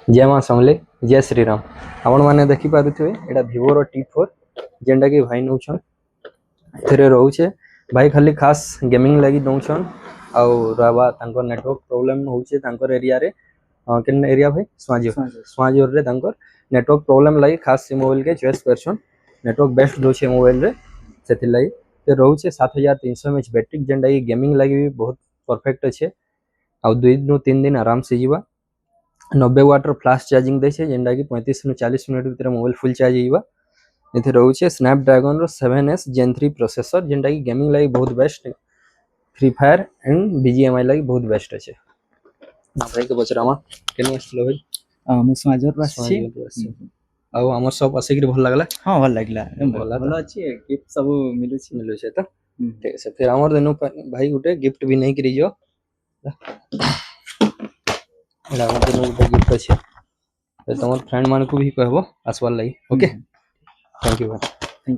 जय मां समले जय श्रीराम आपण मैंने देखी पारुथिबे एटा Vivo रो T4 जेंडा कि भाई नौछन एथरे रहउछे भाई खाली खास गेमिंग लागि नौछन आउ रहबा तांको नेटवर्क प्रॉब्लम होउछे तांकर एरिया रे केन एरिया भाई स्वाजियोर रे तांकर नेटवर्क प्रॉब्लम लागि खास से मोबाइल के चॉइस करछन नेटवर्क बेस्ट दोछे मोबाइल रे सेति लागि ते रहउछे 7300 mAh बैटरी जेंडा कि गेमिंग लागि भी बहुत परफेक्ट अछि आउ 2 नु 3 दिन आराम से जीवा 90 वाटर फ्लाश चार्जिंग दे छे जेंडा कि 35 नु 40 मिनट भीतर मोबाइल फुल चार्ज होइबा एथे रहउछे स्नैपड्रैगन रो 7S Gen 3 प्रोसेसर जेंडा कि गेमिंग लागि बहुत best free fire and BGMI लागि बहुत बेस्ट अछि भाई के बचरामा केने स्लो भाई मु समाजर पासी आउ हमर सब आसे कि भल लागला हां भल लागला भल अछि गिफ्ट सब मिलु छे त ठीक है फिर हमर देनु भाई गुटे गिफ्ट भी नहीं करियो एला हमर देनु गुटे गिफ्ट अछि तमर फ्रेंड मान को भी कहबो आसवार लागि ओके थैंक यू भाई।